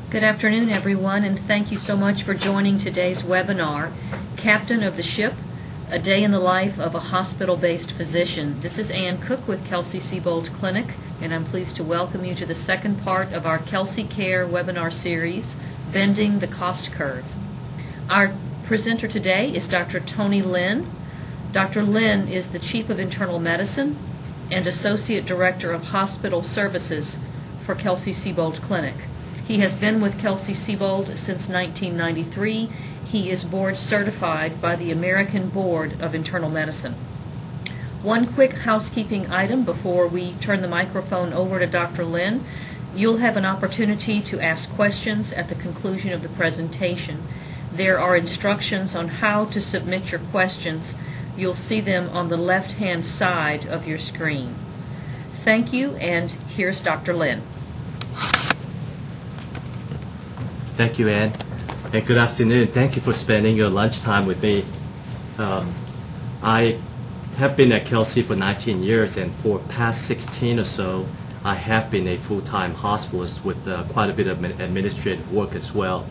Good afternoon, everyone, and thank you so much for joining today's webinar, Captain of the Ship, A Day in the Life of a Hospital-Based Physician. This is Ann Cook with Kelsey-Seybold Clinic, and I'm pleased to welcome you to the second part of our Kelsey-Care webinar series, Bending the Cost Curve. Our presenter today is Dr. Tony Lin. Dr. Lin is the Chief of Internal Medicine and Associate Director of Hospital Services for Kelsey-Seybold Clinic. He has been with Kelsey-Seybold since 1993. He is board certified by the American Board of Internal Medicine. One quick housekeeping item before we turn the microphone over to Dr. Lin. You'll have an opportunity to ask questions at the conclusion of the presentation. There are instructions on how to submit your questions. You'll see them on the left-hand side of your screen. Thank you, and here's Dr. Lin. Thank you, Ann, and good afternoon. Thank you for spending your lunchtime with me. I have been at Kelsey for 19 years, and for past 16 or so, I have been a full-time hospitalist with quite a bit of administrative work as well.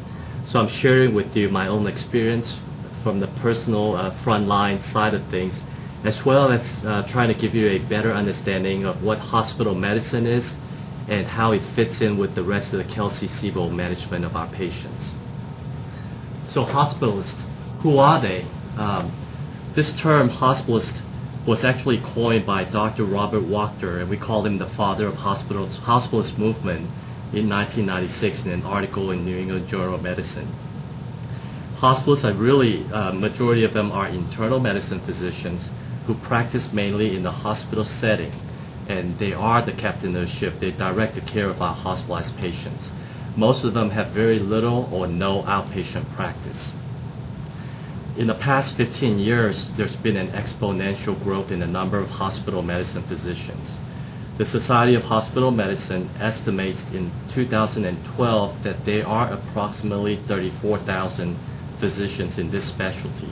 So I'm sharing with you my own experience from the personal frontline side of things, as well as trying to give you a better understanding of what hospital medicine is and how it fits in with the rest of the Kelsey-Seybold management of our patients. So hospitalists, who are they? This term, hospitalist, was actually coined by Dr. Robert Wachter, and we call him the father of hospitalist movement in 1996 in an article in New England Journal of Medicine. Hospitalists are really, majority of them are internal medicine physicians who practice mainly in the hospital setting, and they are the captain of the ship. They direct the care of our hospitalized patients. Most of them have very little or no outpatient practice. In the past 15 years, there's been an exponential growth in the number of hospital medicine physicians. The Society of Hospital Medicine estimates in 2012 that there are approximately 34,000 physicians in this specialty.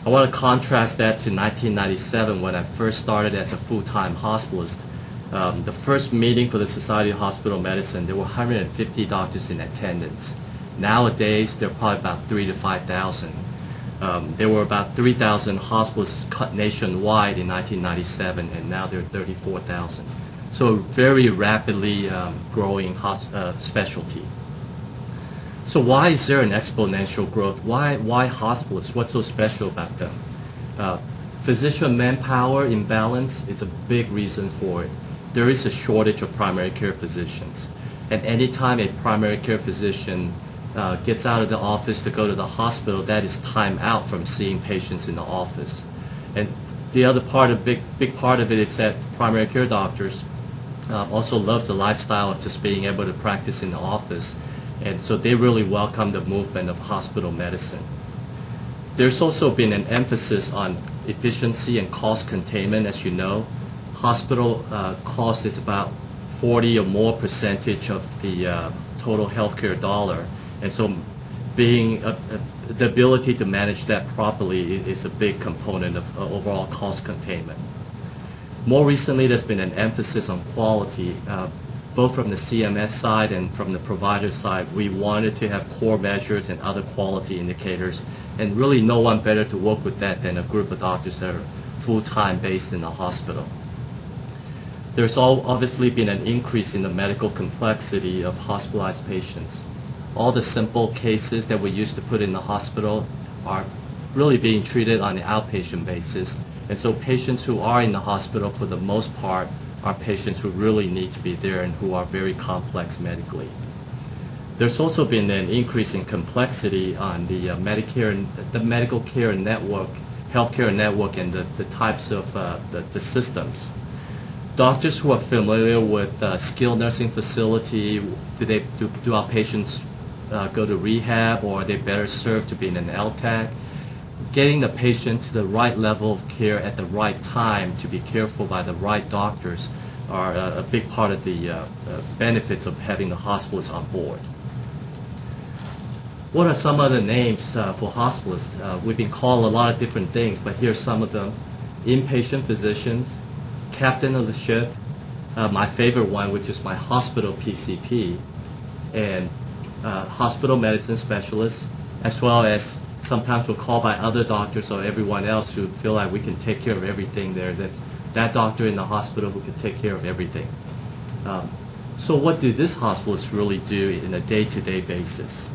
I want to contrast that to 1997 when I first started as a full-time hospitalist. The first meeting for the Society of Hospital Medicine, there were 150 doctors in attendance. Nowadays, there are probably about 3,000 to 5,000. There were about 3,000 hospitalists cut nationwide in 1997, and now there are 34,000. So a very rapidly growing specialty. So why is there an exponential growth? Why hospitalists? What's so special about them? Physician manpower imbalance is a big reason for it. There is a shortage of primary care physicians. And anytime a primary care physician gets out of the office to go to the hospital, that is time out from seeing patients in the office. And the other part, a big part of it is that primary care doctors also love the lifestyle of just being able to practice in the office. And so they really welcome the movement of hospital medicine. There's also been an emphasis on efficiency and cost containment. As you know, hospital cost is about 40 or more percentage of the total healthcare dollar. And so being the ability to manage that properly is a big component of overall cost containment. More recently, there's been an emphasis on quality. Both from the CMS side and from the provider side, we wanted to have core measures and other quality indicators, and really no one better to work with that than a group of doctors that are full-time based in the hospital. There's obviously been an increase in the medical complexity of hospitalized patients. All the simple cases that we used to put in the hospital are really being treated on an outpatient basis, and so patients who are in the hospital for the most part are patients who really need to be there and who are very complex medically. There's also been an increase in complexity on the the medical care network, healthcare network, and the types of the systems. Doctors who are familiar with skilled nursing facility, do our patients go to rehab, or are they better served to be in an LTAC? Getting the patient to the right level of care at the right time to be cared for by the right doctors are a big part of the benefits of having the hospitalists on board. What are some other names for hospitalists? We've been called a lot of different things, but here's some of them. Inpatient physicians, captain of the ship, my favorite one, which is my hospital PCP, and hospital medicine specialists, as well as sometimes we're called by other doctors or everyone else who feel like we can take care of everything there. That's that doctor in the hospital who can take care of everything. So what do this hospitalists really do in a day-to-day basis?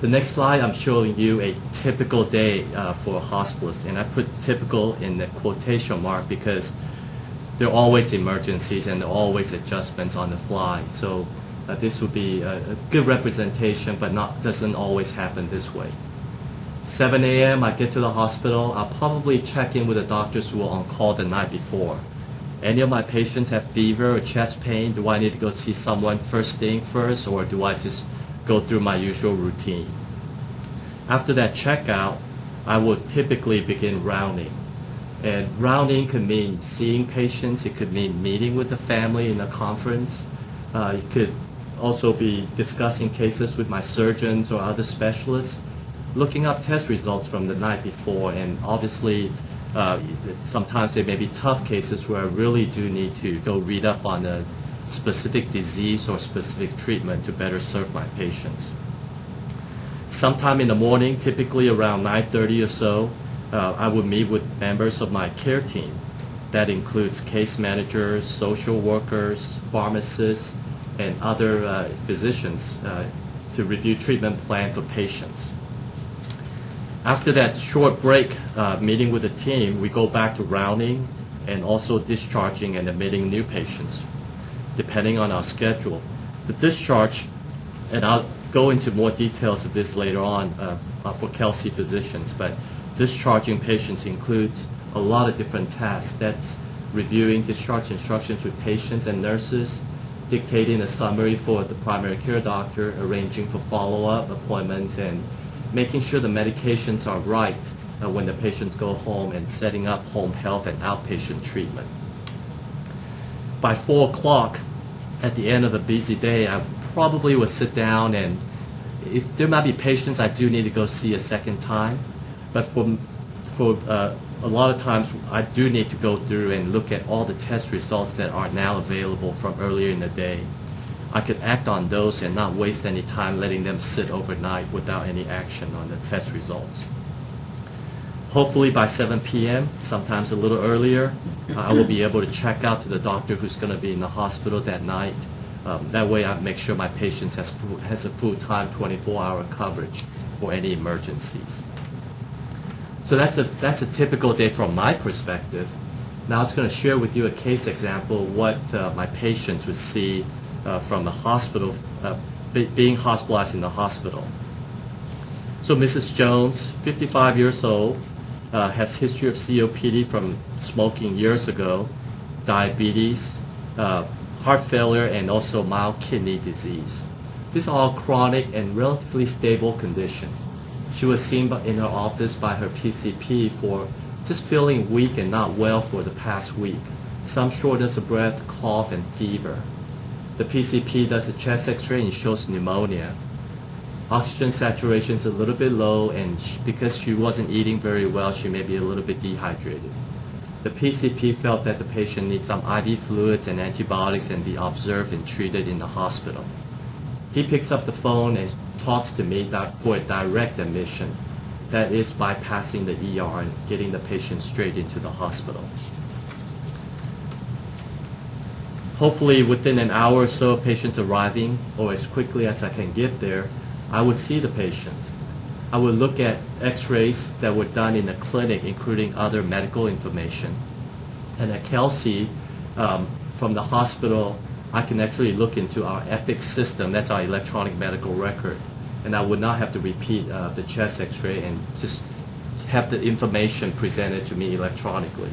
The next slide, I'm showing you a typical day for a hospitalist, and I put typical in the quotation mark because there are always emergencies and there are always adjustments on the fly. So this would be a good representation, but doesn't always happen this way. 7 a.m. I get to the hospital. I'll probably check in with the doctors who were on call the night before. Any of my patients have fever or chest pain? Do I need to go see someone first thing first, or do I just go through my usual routine? After that checkout, I would typically begin rounding. And rounding could mean seeing patients. It could mean meeting with the family in a conference. It could also be discussing cases with my surgeons or other specialists, looking up test results from the night before, and obviously sometimes there may be tough cases where I really do need to go read up on a specific disease or specific treatment to better serve my patients. Sometime in the morning, typically around 9:30 or so, I would meet with members of my care team. That includes case managers, social workers, pharmacists, and other physicians to review treatment plan for patients. After that short break meeting with the team, we go back to rounding and also discharging and admitting new patients, depending on our schedule. The discharge, and I'll go into more details of this later on for Kelsey physicians, but discharging patients includes a lot of different tasks. That's reviewing discharge instructions with patients and nurses, dictating a summary for the primary care doctor, arranging for follow-up appointments, and making sure the medications are right when the patients go home, and setting up home health and outpatient treatment. By 4 o'clock, at the end of a busy day, I probably would sit down, and if there might be patients I do need to go see a second time, but for a lot of times I do need to go through and look at all the test results that are now available from earlier in the day. I could act on those and not waste any time letting them sit overnight without any action on the test results. Hopefully by 7 p.m., sometimes a little earlier, I will be able to check out to the doctor who's going to be in the hospital that night. That way I make sure my patient has a full-time 24-hour coverage for any emergencies. So that's a typical day from my perspective. Now it's going to share with you a case example of what my patients would see from the hospital, being hospitalized in the hospital. So Mrs. Jones, 55 years old, has history of COPD from smoking years ago, diabetes, heart failure, and also mild kidney disease. These are all chronic and relatively stable condition. She was seen in her office by her PCP for just feeling weak and not well for the past week. Some shortness of breath, cough, and fever. The PCP does a chest x-ray and shows pneumonia. Oxygen saturation is a little bit low, and because she wasn't eating very well, she may be a little bit dehydrated. The PCP felt that the patient needs some IV fluids and antibiotics and be observed and treated in the hospital. He picks up the phone and talks to me for a direct admission. That is bypassing the ER and getting the patient straight into the hospital. Hopefully within an hour or so of patients arriving, or as quickly as I can get there, I would see the patient. I would look at x-rays that were done in the clinic, including other medical information. And at Kelsey, from the hospital, I can actually look into our EPIC system, that's our electronic medical record. And I would not have to repeat the chest x-ray and just have the information presented to me electronically.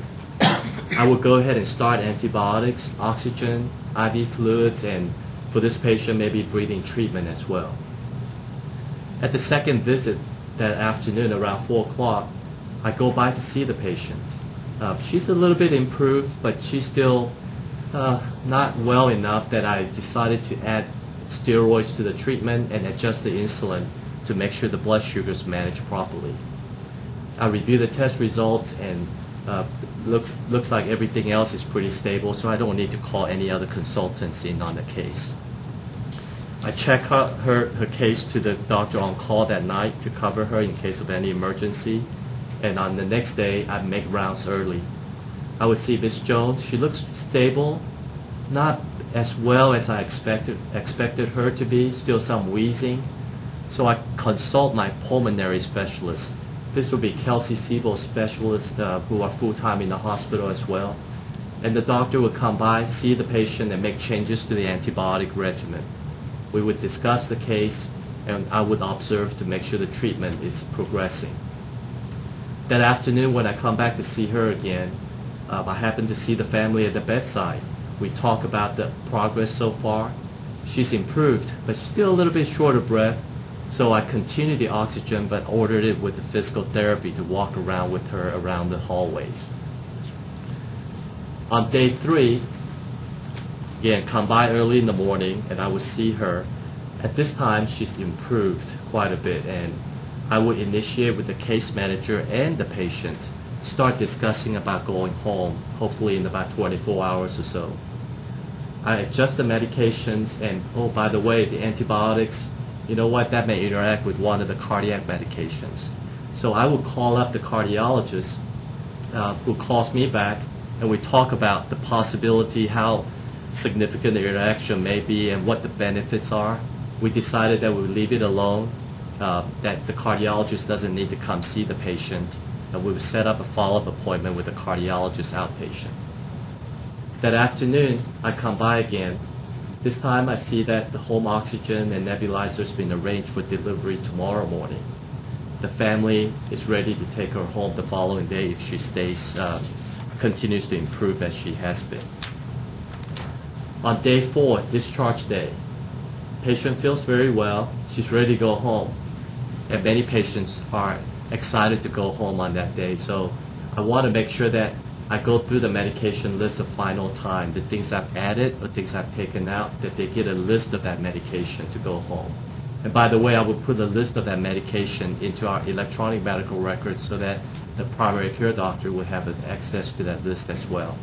I would go ahead and start antibiotics, oxygen, IV fluids, and for this patient, maybe breathing treatment as well. At the second visit that afternoon around 4 o'clock, I go by to see the patient. She's a little bit improved, but she's still not well enough that I decided to add steroids to the treatment and adjust the insulin to make sure the blood sugars managed properly. I review the test results, and looks like everything else is pretty stable, so I don't need to call any other consultants in on the case. I check her case to the doctor on call that night to cover her in case of any emergency. And on the next day, I make rounds early. I would see Miss Jones. She looks stable, not as well as I expected her to be, still some wheezing. So I consult my pulmonary specialist. This will be Kelsey-Seybold specialists who are full-time in the hospital as well. And the doctor would come by, see the patient, and make changes to the antibiotic regimen. We would discuss the case, and I would observe to make sure the treatment is progressing. That afternoon, when I come back to see her again, I happen to see the family at the bedside. We talk about the progress so far. She's improved, but still a little bit short of breath. So I continued the oxygen, but ordered it with the physical therapy to walk around with her around the hallways. On day 3, again, come by early in the morning, and I would see her. At this time, she's improved quite a bit, and I would initiate with the case manager and the patient, start discussing about going home, hopefully in about 24 hours or so. I adjust the medications, and oh, by the way, the antibiotics, you know what, that may interact with one of the cardiac medications. So I would call up the cardiologist who calls me back, and we talk about the possibility, how significant the interaction may be, and what the benefits are. We decided that we would leave it alone, that the cardiologist doesn't need to come see the patient, and we would set up a follow-up appointment with the cardiologist outpatient. That afternoon, I come by again. This time I see that the home oxygen and nebulizer has been arranged for delivery tomorrow morning. The family is ready to take her home the following day if she continues to improve as she has been. On day 4, discharge day, patient feels very well. She's ready to go home. And many patients are excited to go home on that day. So I want to make sure that I go through the medication list of final time, the things I've added or things I've taken out, that they get a list of that medication to go home. And by the way, I would put a list of that medication into our electronic medical records so that the primary care doctor would have access to that list as well.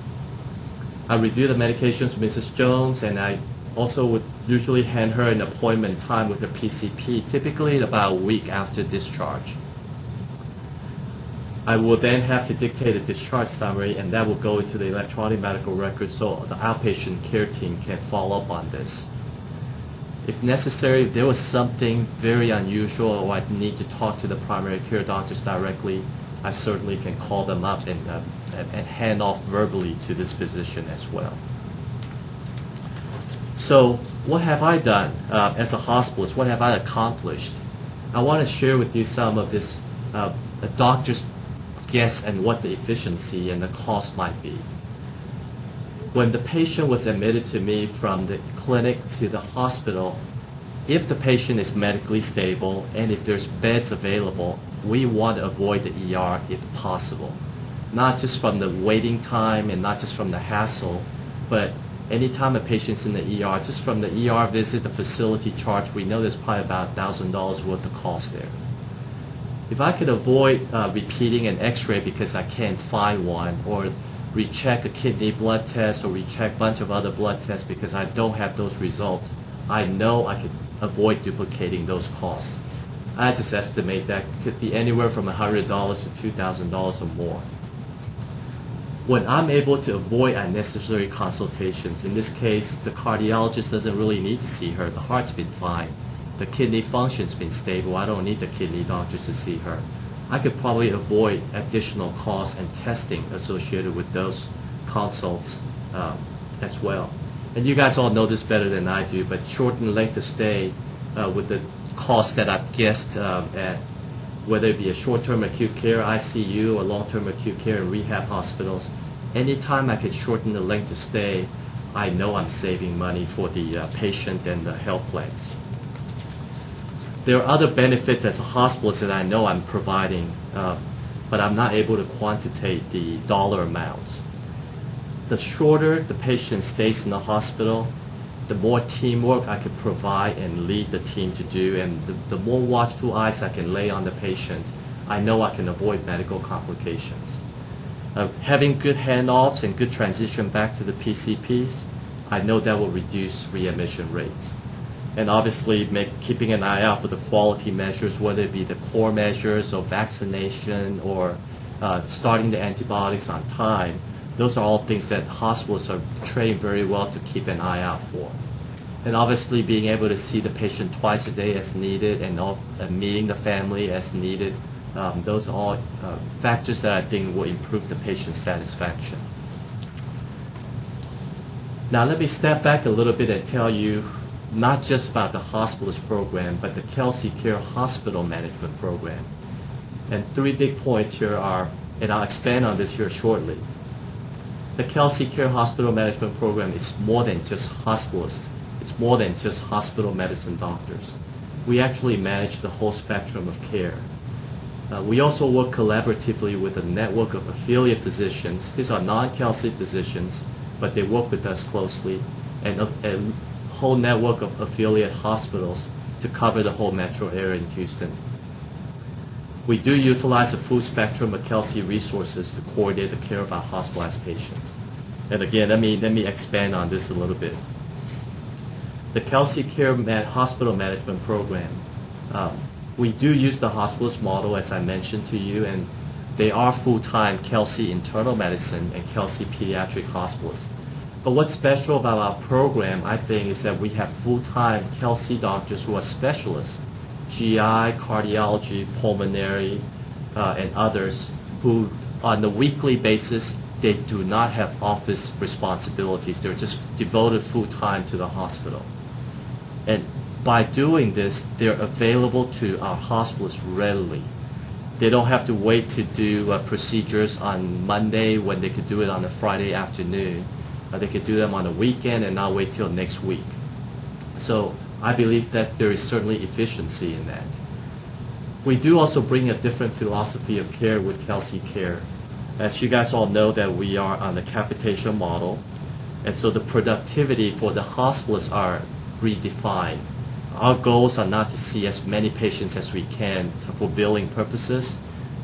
I review the medications with Mrs. Jones, and I also would usually hand her an appointment time with the PCP, typically about a week after discharge. I will then have to dictate a discharge summary, and that will go into the electronic medical record so the outpatient care team can follow up on this. If necessary, if there was something very unusual or I need to talk to the primary care doctors directly, I certainly can call them up and hand off verbally to this physician as well. So what have I done as a hospitalist? What have I accomplished? I want to share with you some of this a doctor's guess and what the efficiency and the cost might be. When the patient was admitted to me from the clinic to the hospital, if the patient is medically stable and if there's beds available, we want to avoid the ER if possible. Not just from the waiting time and not just from the hassle, but anytime a patient's in the ER, just from the ER visit, the facility charge, we know there's probably about $1,000 worth of cost there. If I could avoid repeating an x-ray because I can't find one, or recheck a kidney blood test, or recheck a bunch of other blood tests because I don't have those results, I know I could avoid duplicating those costs. I just estimate that could be anywhere from $100 to $2,000 or more. When I'm able to avoid unnecessary consultations, in this case, the cardiologist doesn't really need to see her. The heart's been fine. The kidney function's been stable. I don't need the kidney doctors to see her. I could probably avoid additional costs and testing associated with those consults as well. And you guys all know this better than I do, but shortened length of stay with the cost that I've guessed at, whether it be a short-term acute care, ICU, or long-term acute care and rehab hospitals, anytime I can shorten the length of stay, I know I'm saving money for the patient and the health plans. There are other benefits as a hospitalist that I know I'm providing, but I'm not able to quantitate the dollar amounts. The shorter the patient stays in the hospital, the more teamwork I can provide and lead the team to do, and the more watchful eyes I can lay on the patient, I know I can avoid medical complications. Having good handoffs and good transition back to the PCPs, I know that will reduce readmission rates. and obviously keeping an eye out for the quality measures, whether it be the core measures or vaccination or starting the antibiotics on time. Those are all things that hospitalists are trained very well to keep an eye out for. And obviously being able to see the patient twice a day as needed and meeting the family as needed, those are all factors that I think will improve the patient satisfaction. Now let me step back a little bit and tell you not just about the Hospitalist program, but the Kelsey-Care Hospital Management Program. And 3 big points here are, and I'll expand on this here shortly. The Kelsey-Care Hospital Management Program is more than just hospitalists. It's more than just hospital medicine doctors. We actually manage the whole spectrum of care. We also work collaboratively with a network of affiliate physicians. These are non-Kelsey physicians, but they work with us closely, and a whole network of affiliate hospitals to cover the whole metro area in Houston. We do utilize a full spectrum of Kelsey resources to coordinate the care of our hospitalized patients. And again, let me expand on this a little bit. The Kelsey-Care Hospital Management Program, we do use the hospitalist model, as I mentioned to you, and they are full-time Kelsey internal medicine and Kelsey pediatric hospitalists. But what's special about our program, I think, is that we have full-time Kelsey doctors who are specialists, GI, cardiology, pulmonary, and others, who on a weekly basis, they do not have office responsibilities. They're just devoted full-time to the hospital. And by doing this, they're available to our hospitalists readily. They don't have to wait to do procedures on Monday when they could do it on a Friday afternoon. They could do them on a weekend and not wait till next week. So I believe that there is certainly efficiency in that. We do also bring a different philosophy of care with Kelsey-Care. As you guys all know, that we are on the capitation model, and so the productivity for the hospitalists are redefined. Our goals are not to see as many patients as we can for billing purposes.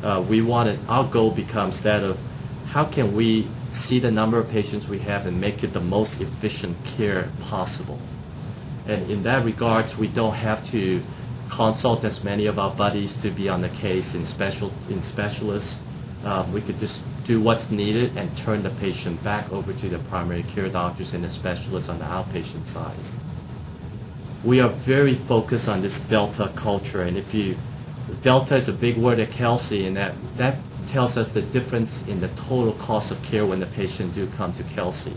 Our goal becomes that of how can we see the number of patients we have and make it the most efficient care possible. And in that regard, we don't have to consult as many of our buddies to be on the case in specialists. We could just do what's needed and turn the patient back over to the primary care doctors and the specialists on the outpatient side. We are very focused on this Delta culture, and Delta is a big word at Kelsey, and that tells us the difference in the total cost of care when the patient do come to Kelsey.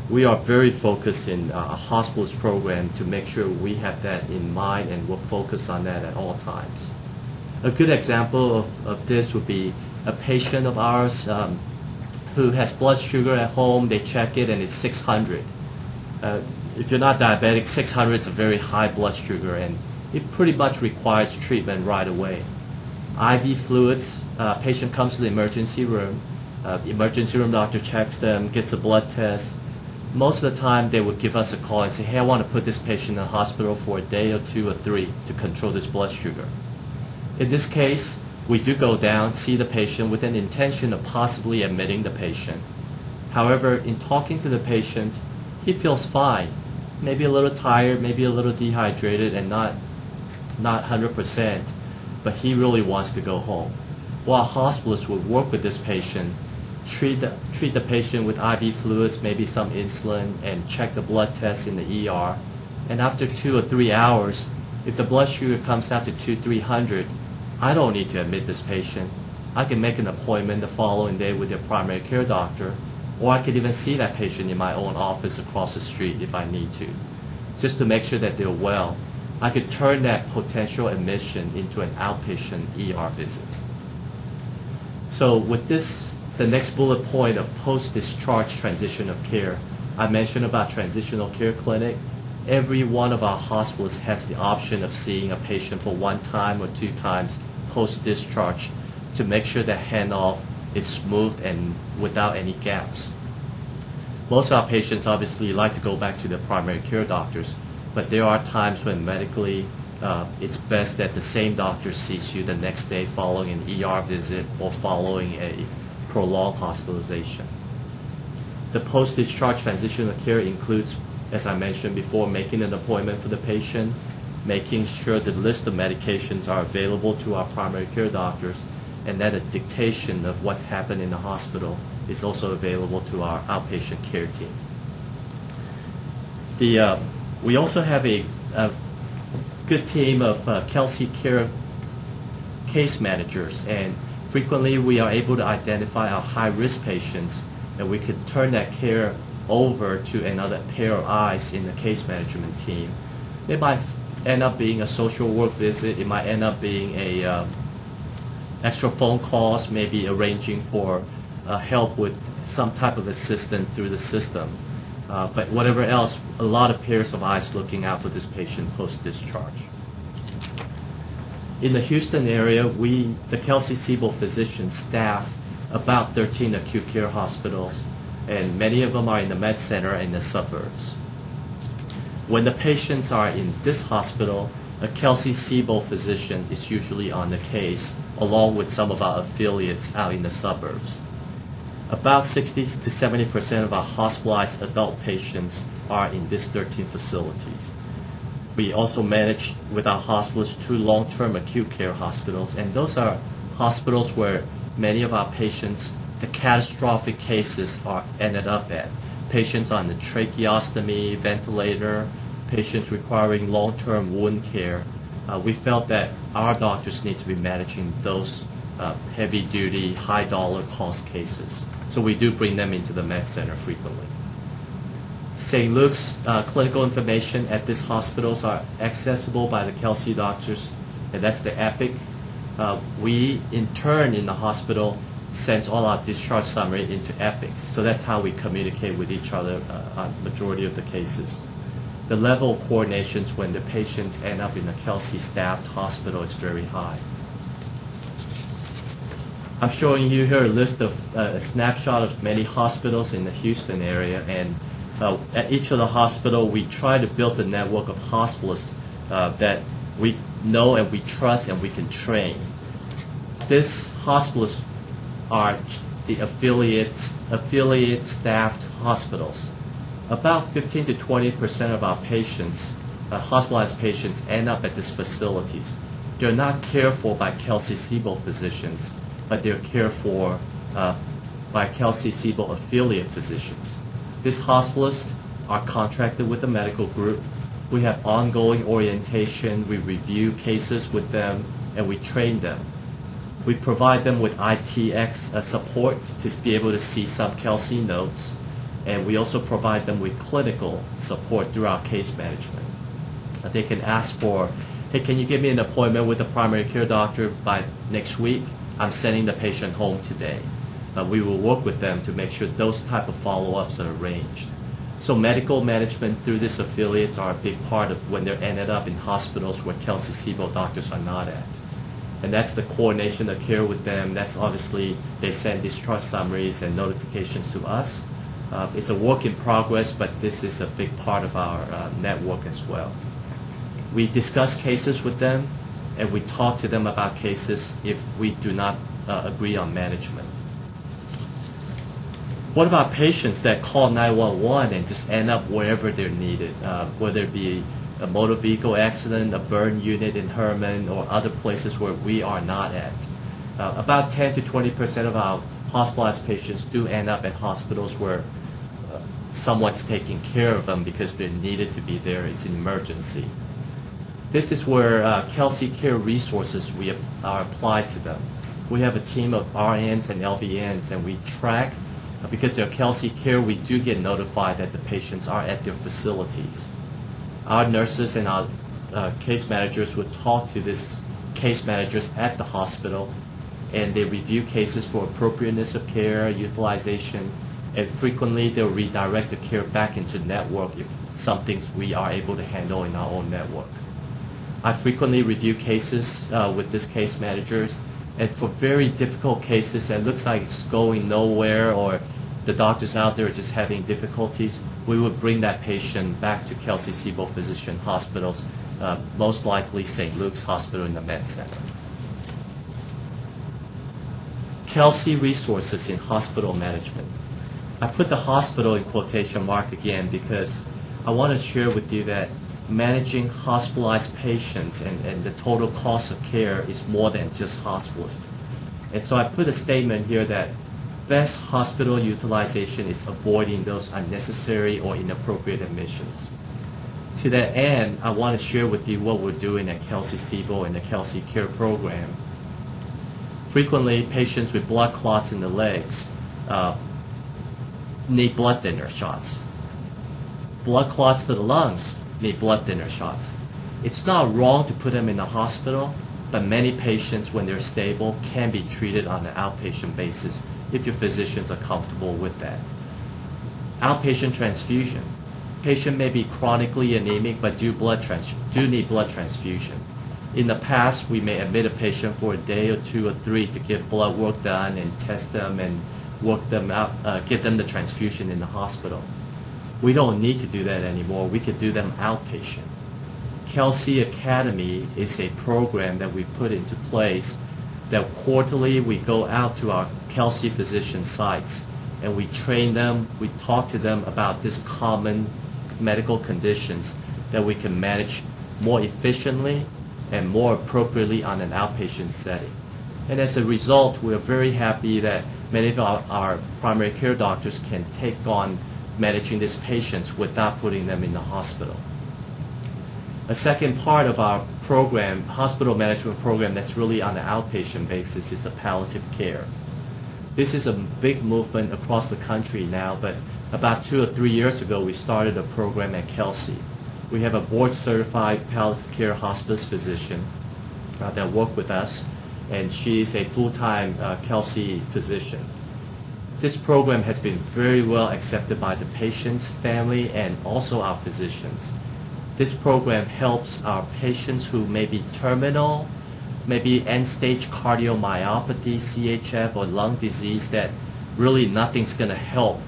We are very focused in a hospitalist program to make sure we have that in mind, and we'll focus on that at all times. A good example of this would be a patient of ours who has blood sugar at home. They check it and it's 600. If you're not diabetic, 600 is a very high blood sugar, and it pretty much requires treatment right away. IV fluids, patient comes to the emergency room. The emergency room doctor checks them, gets a blood test. Most of the time they would give us a call and say, hey, I want to put this patient in the hospital for a day or 2 or 3 to control this blood sugar. In this case, we do go down, see the patient with an intention of possibly admitting the patient. However, in talking to the patient, he feels fine. Maybe a little tired, maybe a little dehydrated, and not 100%, but he really wants to go home. Well, hospitalists would work with this patient, treat the patient with IV fluids, maybe some insulin, and check the blood test in the ER. And after 2 or 3 hours, if the blood sugar comes down to 200-300, I don't need to admit this patient. I can make an appointment the following day with their primary care doctor, or I could even see that patient in my own office across the street if I need to, just to make sure that they're well. I could turn that potential admission into an outpatient ER visit. So with this, the next bullet point of post-discharge transition of care, I mentioned about transitional care clinic. Every one of our hospitals has the option of seeing a patient for 1 time or 2 times post-discharge to make sure that handoff is smooth and without any gaps. Most of our patients obviously like to go back to their primary care doctors, but there are times when medically it's best that the same doctor sees you the next day following an ER visit or following a prolonged hospitalization. The post-discharge transitional care includes as I mentioned before, making an appointment for the patient, making sure the list of medications are available to our primary care doctors, and that a dictation of what happened in the hospital is also available to our outpatient care team. We also have a good team of Kelsey-Care case managers, and frequently we are able to identify our high-risk patients, and we could turn that care over to another pair of eyes in the case management team. It might end up being a social work visit. It might end up being a extra phone calls, maybe arranging for help with some type of assistance through the system. But whatever else, a lot of pairs of eyes looking out for this patient post-discharge. In the Houston area, the Kelsey-Seybold physicians staff about 13 acute care hospitals, and many of them are in the med center and the suburbs. When the patients are in this hospital, a Kelsey-Seybold physician is usually on the case, along with some of our affiliates out in the suburbs. About 60 to 70% of our hospitalized adult patients are in these 13 facilities. We also manage with our hospitalists 2 long-term acute care hospitals, and those are hospitals where many of our patients, the catastrophic cases, are ended up at. Patients on the tracheostomy, ventilator, patients requiring long-term wound care. We felt that our doctors need to be managing those heavy-duty, high-dollar cost cases. So we do bring them into the med center frequently. St. Luke's clinical information at these hospitals are accessible by the Kelsey doctors, and that's the EPIC. We, in turn, in the hospital, send all our discharge summary into EPIC. So that's how we communicate with each other on the majority of the cases. The level of coordinations when the patients end up in a Kelsey-staffed hospital is very high. I'm showing you here a list of a snapshot of many hospitals in the Houston area, and at each of the hospital we try to build a network of hospitalists that we know and we trust and we can train. These hospitalists are the affiliate staffed hospitals. About 15 to 20% of our patients, hospitalized patients, end up at these facilities. They're not cared for by Kelsey-Seybold physicians, but they're cared for by Kelsey-Seybold affiliate physicians. These hospitalists are contracted with the medical group. We have ongoing orientation. We review cases with them, and we train them. We provide them with ITX support to be able to see some Kelsey notes, and we also provide them with clinical support through our case management. They can ask for, hey, can you give me an appointment with the primary care doctor by next week? I'm sending the patient home today. We will work with them to make sure those type of follow-ups are arranged. So medical management through these affiliates are a big part of when they're ended up in hospitals where Kelsey-Seybold doctors are not at. And that's the coordination of care with them. That's obviously, they send discharge summaries and notifications to us. It's a work in progress, but this is a big part of our network as well. We discuss cases with them, and we talk to them about cases if we do not agree on management. What about patients that call 911 and just end up wherever they're needed, whether it be a motor vehicle accident, a burn unit in Herman, or other places where we are not at? About 10 to 20% of our hospitalized patients do end up at hospitals where someone's taking care of them because they're needed to be there. It's an emergency. This is where Kelsey Care resources are applied to them. We have a team of RNs and LVNs, and we track, because they're Kelsey Care, we do get notified that the patients are at their facilities. Our nurses and our case managers would talk to these case managers at the hospital, and they review cases for appropriateness of care, utilization, and frequently they'll redirect the care back into network if some things we are able to handle in our own network. I frequently review cases with these case managers, and for very difficult cases that looks like it's going nowhere or the doctors out there are just having difficulties, we would bring that patient back to Kelsey-Seybold Physician Hospitals, most likely St. Luke's Hospital in the Med Center. Kelsey resources in hospital management. I put the hospital in quotation mark again because I want to share with you that managing hospitalized patients and the total cost of care is more than just hospitalist. And so I put a statement here that best hospital utilization is avoiding those unnecessary or inappropriate admissions. To that end, I want to share with you what we're doing at Kelsey-Seybold in the Kelsey-Care program. Frequently, patients with blood clots in the legs need blood thinner shots. Blood clots to the lungs need blood thinner shots. It's not wrong to put them in the hospital, but many patients, when they're stable, can be treated on an outpatient basis if your physicians are comfortable with that. Outpatient transfusion. Patient may be chronically anemic but do need blood transfusion. In the past, we may admit a patient for a day or two or three to get blood work done and test them and work them out, get them the transfusion in the hospital. We don't need to do that anymore. We could do them outpatient. Kelsey Academy is a program that we put into place that quarterly we go out to our Kelsey physician sites and we train them, we talk to them about these common medical conditions that we can manage more efficiently and more appropriately on an outpatient setting. And as a result, we're very happy that many of our primary care doctors can take on managing these patients without putting them in the hospital. A second part of our program, hospital management program, that's really on an outpatient basis is the palliative care. This is a big movement across the country now, but about 2 or 3 years ago, we started a program at Kelsey. We have a board-certified palliative care hospice physician that works with us, and she is a full-time Kelsey physician. This program has been very well accepted by the patient's family and also our physicians. This program helps our patients who may be terminal, maybe end-stage cardiomyopathy, CHF, or lung disease that really nothing's going to help.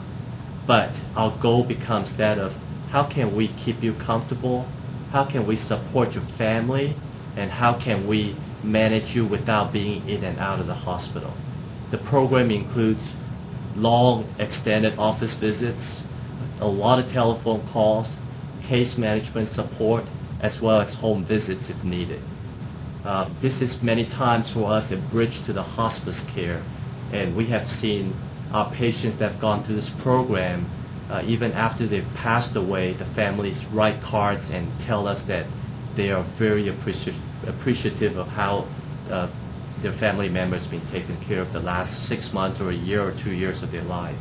But our goal becomes that of how can we keep you comfortable, how can we support your family, and how can we manage you without being in and out of the hospital. The program includes long extended office visits, a lot of telephone calls, case management support, as well as home visits if needed. This is many times for us a bridge to the hospice care, and we have seen our patients that have gone through this program, even after they've passed away, the families write cards and tell us that they are very appreciative of how their family members been taken care of the last 6 months or a year or 2 years of their life.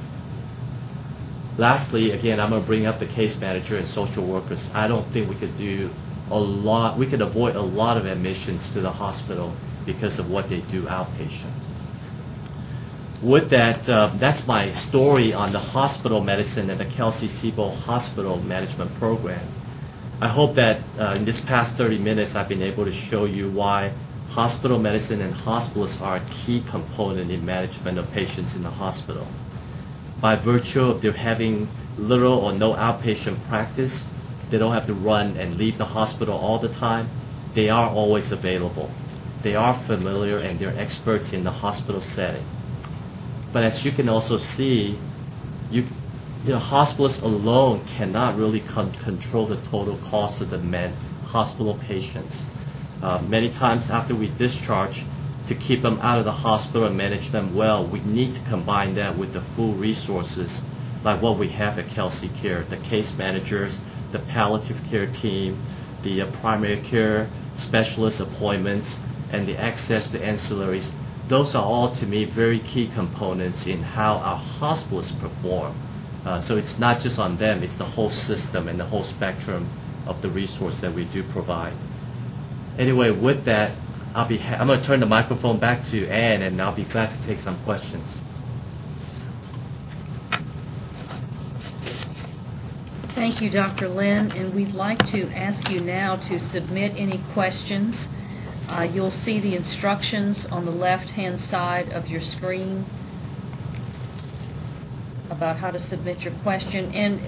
Lastly, again, I'm going to bring up the case manager and social workers. I don't think we could do a lot, we could avoid a lot of admissions to the hospital because of what they do outpatient. With that, that's my story on the hospital medicine and the Kelsey-Seybold Hospital Management Program. I hope that in this past 30 minutes I've been able to show you why hospital medicine and hospitalists are a key component in management of patients in the hospital. By virtue of their having little or no outpatient practice, they don't have to run and leave the hospital all the time. They are always available. They are familiar and they're experts in the hospital setting. But as you can also see, hospitalists alone cannot really control the total cost of the hospital patients. Many times after we discharge, to keep them out of the hospital and manage them well, we need to combine that with the full resources like what we have at Kelsey Care, the case managers, the palliative care team, the primary care specialist appointments, and the access to ancillaries. Those are all, to me, very key components in how our hospitalists perform. So it's not just on them, it's the whole system and the whole spectrum of the resource that we do provide. Anyway, with that, I'm going to turn the microphone back to Ann, and I'll be glad to take some questions. Thank you, Dr. Lin, and we'd like to ask you now to submit any questions. You'll see the instructions on the left-hand side of your screen about how to submit your question. And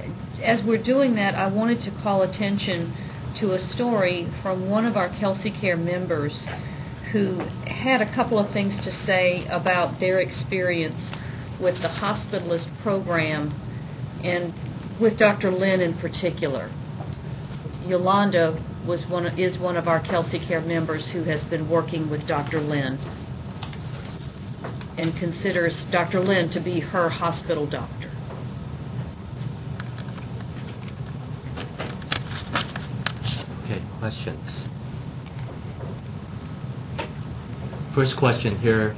as we're doing that, I wanted to call attention to a story from one of our Kelsey Care members who had a couple of things to say about their experience with the Hospitalist program and with Dr. Lin in particular. Yolanda is one of our Kelsey-Care members who has been working with Dr. Lynn and considers Dr. Lynn to be her hospital doctor. Okay, questions? First question here,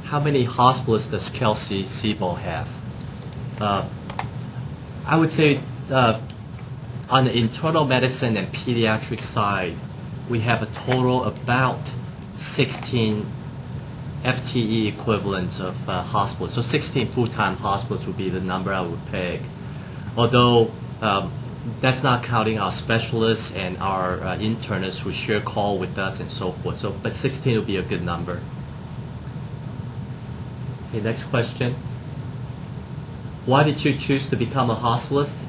how many hospitalists does Kelsey-Seybold have? I would say on the internal medicine and pediatric side, we have a total about 16 FTE equivalents of hospitals. So 16 full-time hospitals would be the number I would peg. Although that's not counting our specialists and our internists who share call with us and so forth. So, but 16 would be a good number. Okay, next question. Why did you choose to become a hospitalist?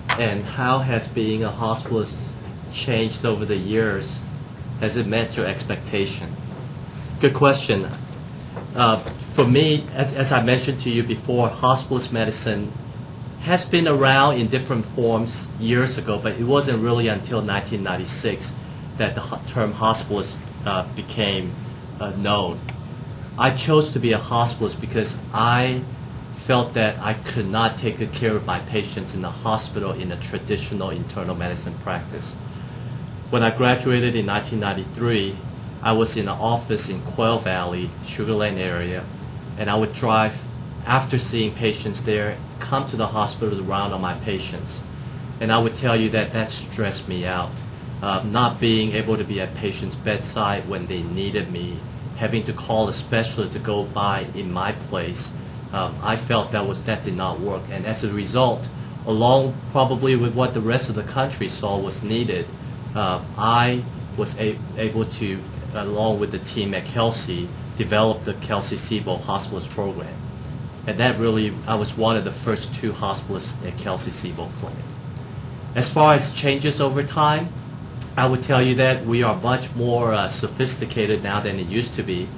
And how has being a hospitalist changed over the years? Has it met your expectation? Good question. For me, as I mentioned to you before, hospitalist medicine has been around in different forms years ago, but it wasn't really until 1996 that the term hospitalist became known. I chose to be a hospitalist because I felt that I could not take good care of my patients in the hospital in a traditional internal medicine practice. When I graduated in 1993, I was in an office in Quail Valley, Sugar Land area, and I would drive after seeing patients there, come to the hospital to round on my patients. And I would tell you that that stressed me out. Not being able to be at patients' bedside when they needed me, having to call a specialist to go by in my place. I felt that did not work. And as a result, along probably with what the rest of the country saw was needed, I was able to, along with the team at Kelsey, develop the Kelsey-Seybold Hospitalist program. And that really, I was one of the first 2 hospitalists at Kelsey-Seybold Clinic. As far as changes over time, I would tell you that we are much more sophisticated now than it used to be.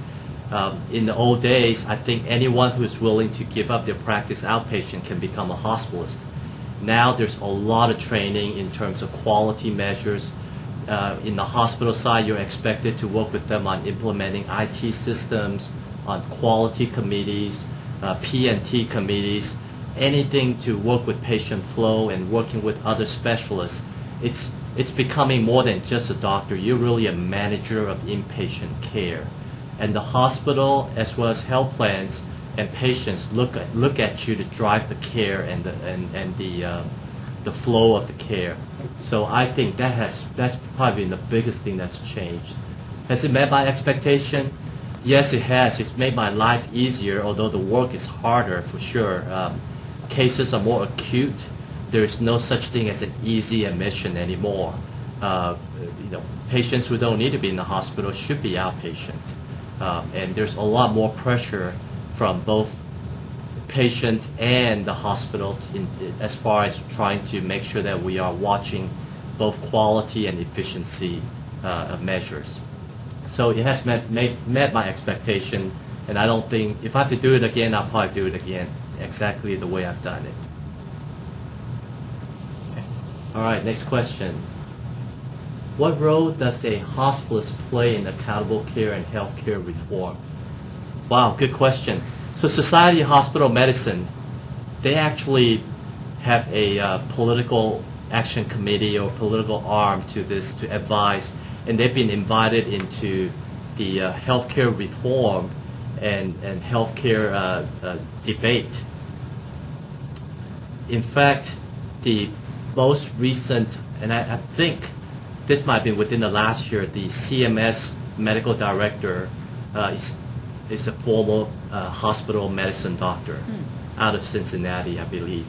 In the old days, I think anyone who's willing to give up their practice outpatient can become a hospitalist. Now there's a lot of training in terms of quality measures. In the hospital side, you're expected to work with them on implementing IT systems, on quality committees, P&T committees, anything to work with patient flow and working with other specialists. It's becoming more than just a doctor. You're really a manager of inpatient care. And the hospital, as well as health plans and patients, look at you to drive the care and the flow of the care. So I think that's probably the biggest thing that's changed. Has it met my expectation? Yes, it has. It's made my life easier, although the work is harder for sure. Cases are more acute. There's no such thing as an easy admission anymore. Patients who don't need to be in the hospital should be outpatient. And there's a lot more pressure from both patients and the hospital as far as trying to make sure that we are watching both quality and efficiency measures. So it has met my expectation, and I don't think, if I have to do it again, I'll probably do it again exactly the way I've done it. Okay. All right, next question. What role does a hospitalist play in accountable care and healthcare reform? Wow, good question. So Society of Hospital Medicine, they actually have a political action committee or political arm to this to advise, and they've been invited into the healthcare reform and healthcare debate. In fact, the most recent, and I think this might have been within the last year, the CMS medical director is a former hospital medicine doctor out of Cincinnati, I believe.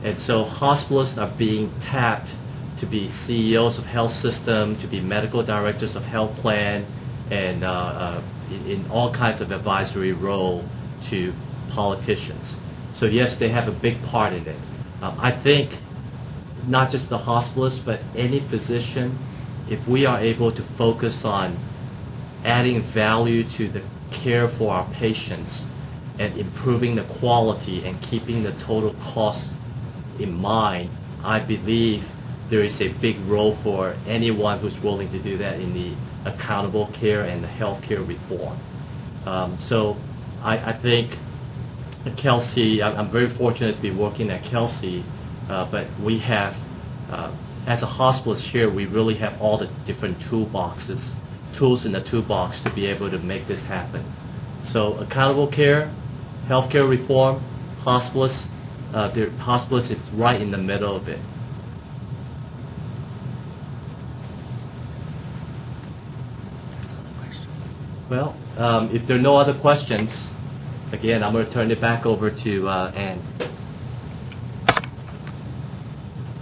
And so hospitalists are being tapped to be CEOs of health system, to be medical directors of health plan, and in all kinds of advisory role to politicians. So yes, they have a big part in it. I think not just the hospitalist, but any physician, if we are able to focus on adding value to the care for our patients and improving the quality and keeping the total cost in mind, I believe there is a big role for anyone who's willing to do that in the accountable care and the healthcare reform. So I think Kelsey, I'm very fortunate to be working at Kelsey, but we have, as a hospitalist here, we really have all the different tools in the toolbox to be able to make this happen. So accountable care, healthcare reform, hospitalists, hospitalists is right in the middle of it. Well, if there are no other questions, again, I'm going to turn it back over to Ann.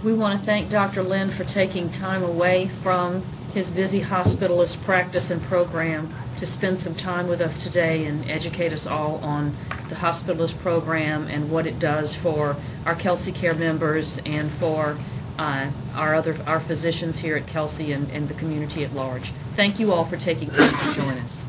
We want to thank Dr. Lin for taking time away from his busy hospitalist practice and program to spend some time with us today and educate us all on the hospitalist program and what it does for our Kelsey Care members and for our physicians here at Kelsey and the community at large. Thank you all for taking time to join us.